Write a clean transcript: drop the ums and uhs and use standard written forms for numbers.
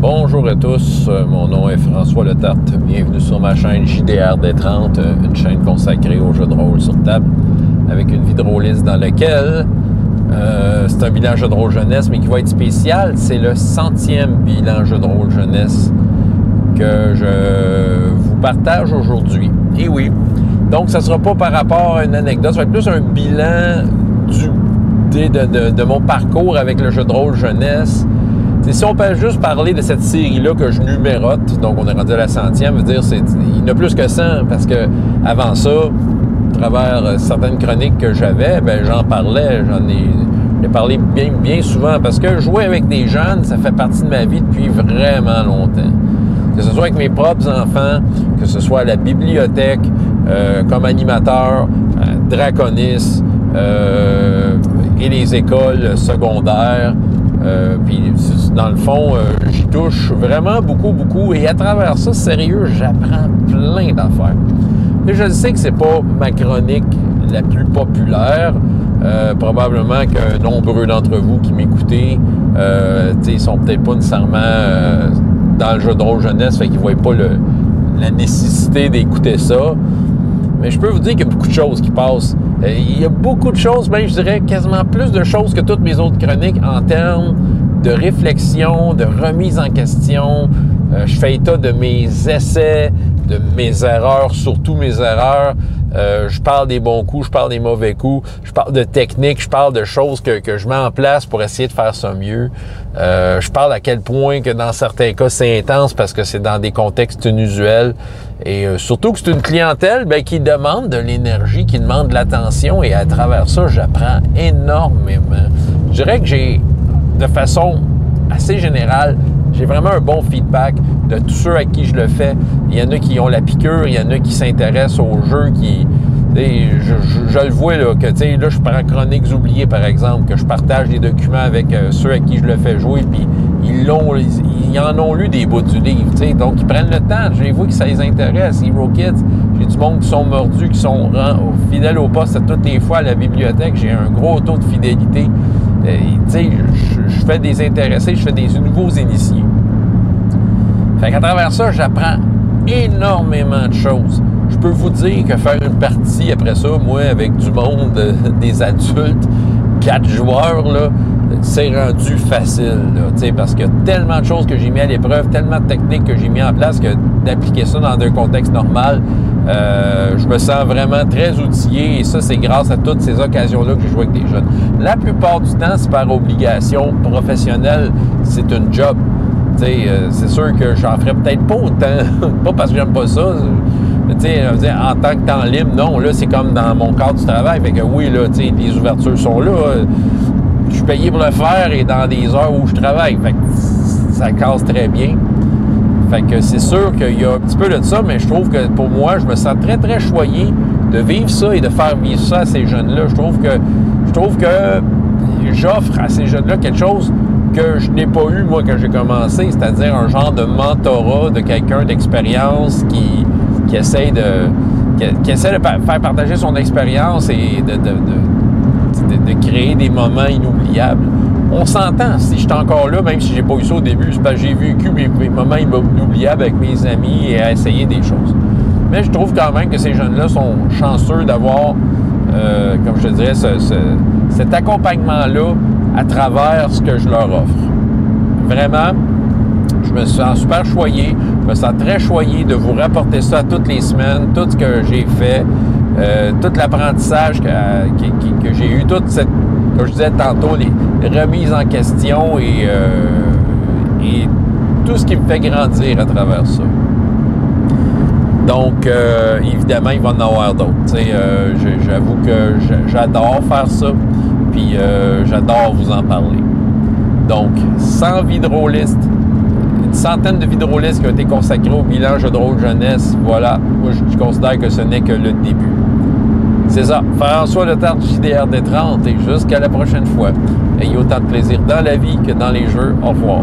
Bonjour à tous, mon nom est François Letarte. Bienvenue sur ma chaîne JDR D30, une chaîne consacrée aux jeux de rôle sur table, avec une vie de rôliste dans laquelle c'est un bilan jeu de rôle jeunesse, mais qui va être spécial. C'est le 100e bilan jeu de rôle jeunesse que je vous partage aujourd'hui. Et oui, donc ça ne sera pas par rapport à une anecdote, ça va être plus un bilan de mon parcours avec le jeu de rôle jeunesse. Si on peut juste parler de cette série-là que je numérote, donc on est rendu à la 100e, veut dire il y en a plus que 100, parce que avant ça, à travers certaines chroniques que j'avais, j'en parlais, j'en ai parlé bien souvent, parce que jouer avec des jeunes, ça fait partie de ma vie depuis vraiment longtemps. Que ce soit avec mes propres enfants, que ce soit à la bibliothèque, comme animateur, Draconis, et les écoles secondaires. Puis, dans le fond, j'y touche vraiment beaucoup. Et à travers ça, sérieux, j'apprends plein d'affaires. Et je sais que c'est pas ma chronique la plus populaire. Probablement que nombreux d'entre vous qui m'écoutez, ils sont peut-être pas nécessairement dans le jeu de rôle jeunesse, fait qu'ils voient pas la nécessité d'écouter ça. Mais je peux vous dire qu'il y a beaucoup de choses qui passent. Il y a beaucoup de choses, même je dirais quasiment plus de choses que toutes mes autres chroniques en termes de réflexion, de remise en question. Je fais état de mes essais, de mes erreurs, surtout mes erreurs. Je parle des bons coups, je parle des mauvais coups, je parle de techniques, je parle de choses que je mets en place pour essayer de faire ça mieux. Je parle à quel point que dans certains cas, c'est intense parce que c'est dans des contextes inusuels. Et surtout que c'est une clientèle qui demande de l'énergie, qui demande de l'attention. Et à travers ça, j'apprends énormément. Je dirais que de façon assez générale, j'ai vraiment un bon feedback de tous ceux à qui je le fais. Il y en a qui ont la piqûre, il y en a qui s'intéressent au jeu, je le vois, là, que là, je prends Chroniques oubliées, par exemple, que je partage des documents avec ceux à qui je le fais jouer, puis ils en ont lu des bouts du livre, donc ils prennent le temps. Je vois que ça les intéresse. Hero Kids, j'ai du monde qui sont mordus, qui sont fidèles au poste à toutes les fois à la bibliothèque. J'ai un gros taux de fidélité. Je fais des intéressés, je fais des nouveaux initiés. Fait qu'à travers ça, j'apprends énormément de choses. Je peux vous dire que faire une partie après ça, moi, avec du monde, des adultes, 4 joueurs, là, c'est rendu facile, là, parce qu'il y a tellement de choses que j'ai mis à l'épreuve, tellement de techniques que j'ai mis en place que d'appliquer ça dans un contexte normal, je me sens vraiment très outillé, et ça, c'est grâce à toutes ces occasions-là que j'ai joué avec des jeunes. La plupart du temps, c'est par obligation professionnelle, c'est une job. C'est sûr que j'en ferais peut-être pas autant, pas parce que j'aime pas ça, en tant que temps libre, non, là, c'est comme dans mon cadre du travail, fait que oui, là, les ouvertures sont là, je suis payé pour le faire et dans des heures où je travaille, fait que ça casse très bien. Fait que c'est sûr qu'il y a un petit peu de ça, mais je trouve que pour moi, je me sens très choyé de vivre ça et de faire vivre ça à ces jeunes-là. Je trouve que j'offre à ces jeunes-là quelque chose que je n'ai pas eu, moi, quand j'ai commencé, c'est-à-dire un genre de mentorat de quelqu'un d'expérience qui essaie de faire partager son expérience et de créer des moments inoubliables. On s'entend, si je suis encore là, même si j'ai pas eu ça au début, c'est parce que j'ai vécu mes moments inoubliables avec mes amis et à essayer des choses. Mais je trouve quand même que ces jeunes-là sont chanceux d'avoir, comme je te dirais, cet accompagnement-là à travers ce que je leur offre. Vraiment, je me sens super choyé, je me sens très choyé de vous rapporter ça toutes les semaines, tout ce que j'ai fait, tout l'apprentissage que j'ai eu, toute cette, comme je disais tantôt, les remises en question et tout ce qui me fait grandir à travers ça. Donc, évidemment, il va en avoir d'autres. J'avoue que j'adore faire ça, puis j'adore vous en parler. Donc, 100 vies de rôlistes, une centaine de vies de rôlistes qui ont été consacrées au bilan jeu de rôle jeunesse. Voilà, moi je considère que ce n'est que le début. C'est ça, François Letarte, JDR D30, et jusqu'à la prochaine fois. Ayez autant de plaisir dans la vie que dans les jeux. Au revoir.